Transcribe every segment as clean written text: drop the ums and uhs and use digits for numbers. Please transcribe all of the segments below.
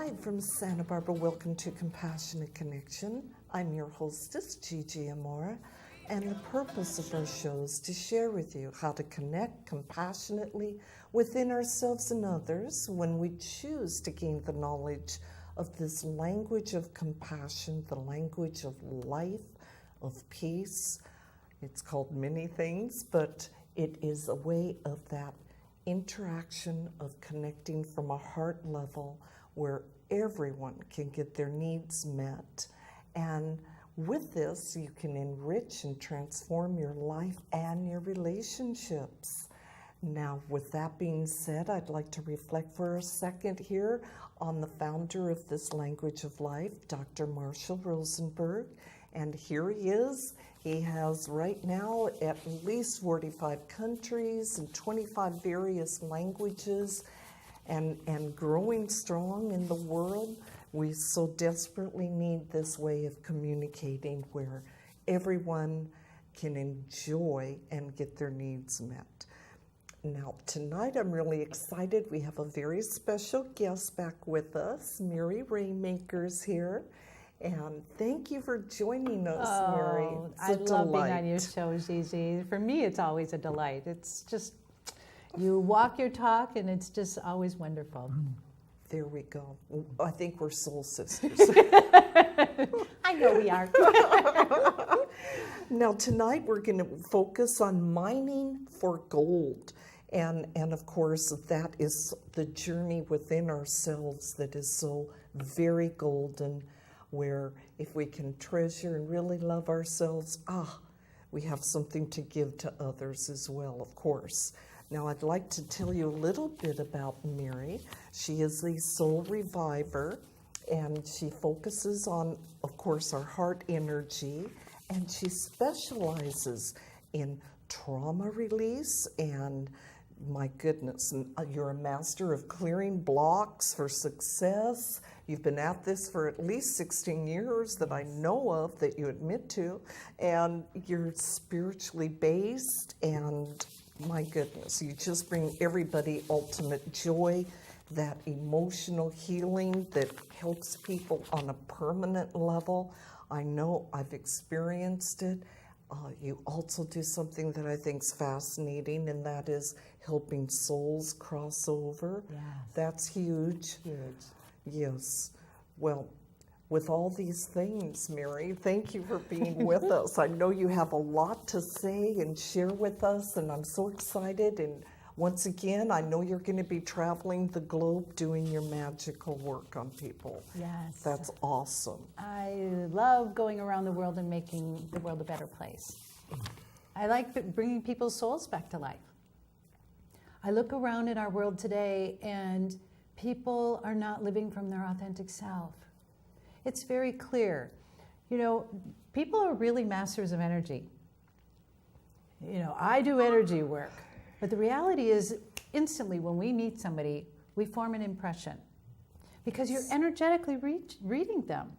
Live from Santa Barbara, welcome to Compassionate Connection. I'm your hostess, Gigi Amour, and the purpose of our show is to share with you how to connect compassionately within ourselves and others when we choose to gain the knowledge of this language of compassion, the language of life, of peace. It's called many things, but it is a way of that interaction of connecting from a heart level where everyone can get their needs met. And with this, you can enrich and transform your life and your relationships. Now, with that being said, I'd like to reflect for a second here on the founder of this language of life, Dr. Marshall Rosenberg. And here he is. He has right now at least 45 countries and 25 various languages and growing strong in the world. We so desperately need this way of communicating where everyone can enjoy and get their needs met. Now, tonight I'm really excited. We have a very special guest back with us, Mary Raymakers here. And thank you for joining us, Mary. I love being on your show, Gigi. For me, it's always a delight. It's just, you walk your talk, and it's just always wonderful. There we go. I think we're soul sisters. I know we are. Now, tonight we're going to focus on mining for gold. And of course, that is the journey within ourselves that is so very golden, where if we can treasure and really love ourselves, we have something to give to others as well, of course. Now, I'd like to tell you a little bit about Mary. She is the soul reviver, and she focuses on, of course, our heart energy, and she specializes in trauma release and, my goodness, you're a master of clearing blocks for success. You've been at this for at least 16 years that I know of, that you admit to, and you're spiritually based, and my goodness, you just bring everybody ultimate joy, that emotional healing that helps people on a permanent level. I know I've experienced it. You also do something that I think is fascinating, and that is helping souls cross over. Yes. That's huge. Huge. Yes. Well, with all these things, Mary, thank you for being with us. I know you have a lot to say and share with us, and I'm so excited. And once again, I know you're going to be traveling the globe doing your magical work on people. Yes. That's awesome. I love going around the world and making the world a better place. I like bringing people's souls back to life. I look around in our world today, and people are not living from their authentic self. It's very clear. You know, people are really masters of energy. You know, I do energy work. But the reality is, instantly when we meet somebody, we form an impression because you're energetically reading them.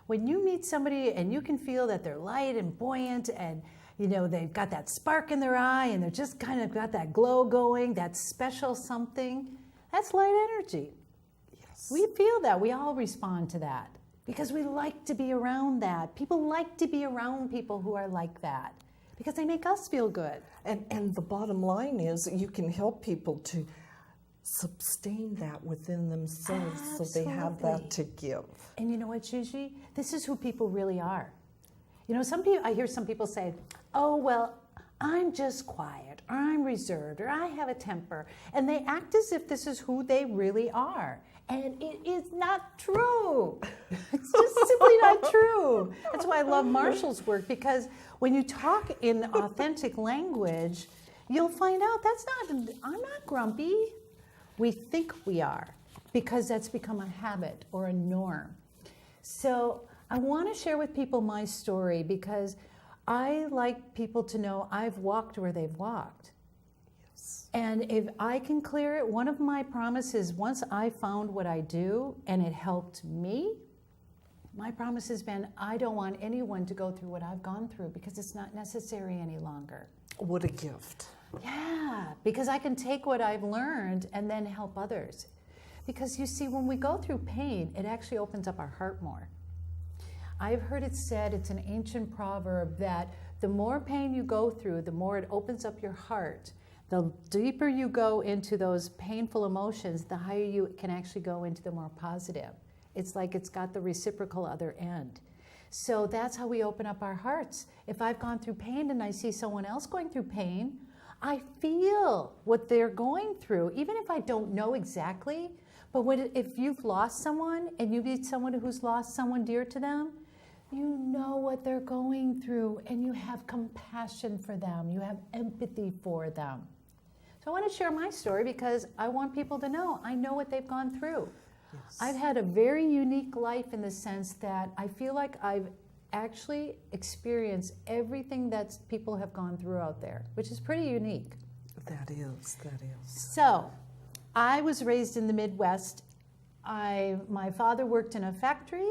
When you meet somebody and you can feel that they're light and buoyant and, you know, they've got that spark in their eye and they're just kind of got that glow going, that special something, that's light energy. Yes. We feel that. We all respond to that because we like to be around that. People like to be around people who are like that, because they make us feel good. And the bottom line is that you can help people to sustain that within themselves. Absolutely. So they have that to give. And you know what, Gigi? This is who people really are. You know, I hear some people say, oh, well, I'm just quiet, or I'm reserved, or I have a temper. And they act as if this is who they really are. And it is not true. It's just simply not true. That's why I love Marshall's work, because when you talk in authentic language, you'll find out I'm not grumpy. We think we are, because that's become a habit or a norm. So I want to share with people my story, because I like people to know I've walked where they've walked. And if I can clear it, one of my promises, once I found what I do and it helped me, my promise has been, I don't want anyone to go through what I've gone through, because it's not necessary any longer. What a gift. Yeah, because I can take what I've learned and then help others. Because you see, when we go through pain, it actually opens up our heart more. I've heard it said, it's an ancient proverb, that the more pain you go through, the more it opens up your heart. The deeper you go into those painful emotions, the higher you can actually go into the more positive. It's like it's got the reciprocal other end. So that's how we open up our hearts. If I've gone through pain and I see someone else going through pain, I feel what they're going through, even if I don't know exactly. But if you've lost someone and you meet someone who's lost someone dear to them, you know what they're going through and you have compassion for them. You have empathy for them. So I want to share my story because I want people to know I know what they've gone through. Yes. I've had a very unique life in the sense that I feel like I've actually experienced everything that people have gone through out there, which is pretty unique. That is. So I was raised in the Midwest. My father worked in a factory.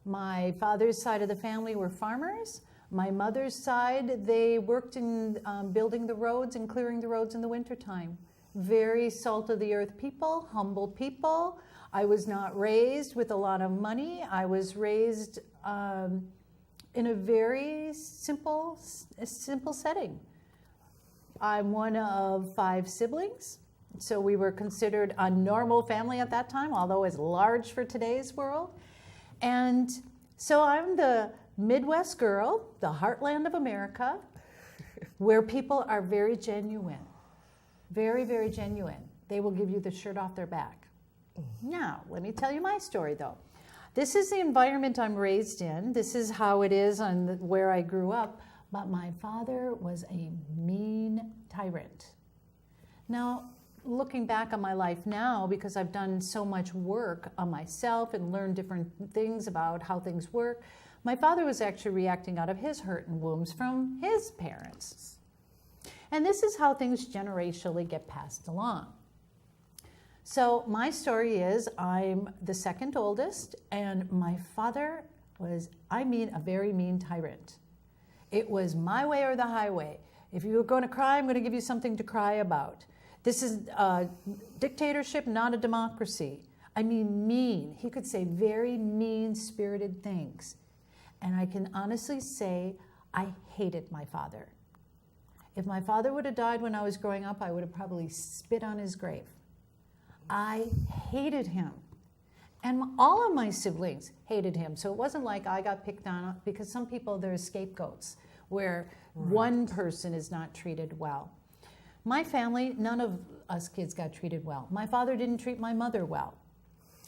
My father's side of the family were farmers. My mother's side, they worked in building the roads and clearing the roads in the wintertime. Very salt of the earth people, humble people. I was not raised with a lot of money. I was raised in a very simple setting. I'm one of 5 siblings. So we were considered a normal family at that time, although it's large for today's world. And so I'm the Midwest girl, the heartland of America, where people are very genuine, very, very genuine. They will give you the shirt off their back. Now, let me tell you my story, though. This is the environment I'm raised in. This is how it is where I grew up. But my father was a mean tyrant. Now, looking back on my life now, because I've done so much work on myself and learned different things about how things work, my father was actually reacting out of his hurt and wounds from his parents. And this is how things generationally get passed along. So my story is I'm the second oldest, and my father was, a very mean tyrant. It was my way or the highway. If you were going to cry, I'm going to give you something to cry about. This is a dictatorship, not a democracy. I mean mean. He could say very mean-spirited things. And I can honestly say I hated my father. If my father would have died when I was growing up, I would have probably spit on his grave. I hated him. And all of my siblings hated him. So it wasn't like I got picked on, because some people, they're scapegoats, where one person is not treated well. My family, none of us kids got treated well. My father didn't treat my mother well.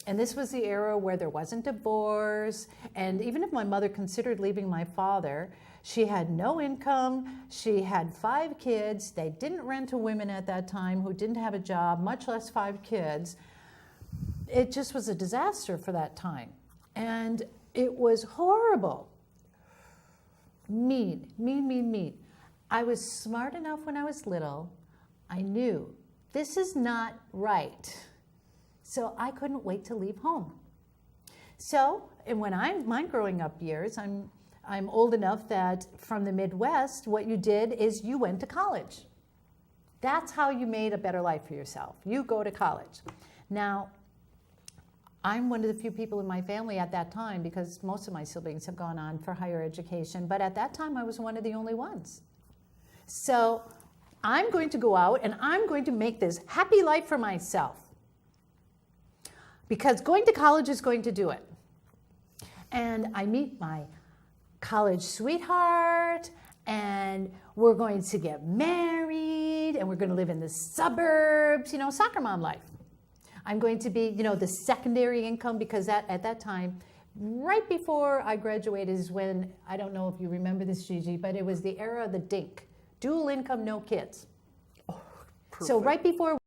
And this was the era where there wasn't divorce. And even if my mother considered leaving my father, she had no income. She had 5 kids. They didn't rent to women at that time who didn't have a job, much less 5 kids. It just was a disaster for that time. And it was horrible. Mean. I was smart enough when I was little. I knew this is not right. So I couldn't wait to leave home. So, and when my growing up years, I'm old enough that from the Midwest, what you did is you went to college. That's how you made a better life for yourself. You go to college. Now, I'm one of the few people in my family at that time, because most of my siblings have gone on for higher education, but at that time I was one of the only ones. So I'm going to go out and I'm going to make this happy life for myself, because going to college is going to do it. And I meet my college sweetheart, and we're going to get married, and we're going to live in the suburbs, soccer mom life. I'm going to be, the secondary income, because at that time, right before I graduated is when, I don't know if you remember this, Gigi, but it was the era of the DINK, dual income, no kids. Oh, perfect. So right before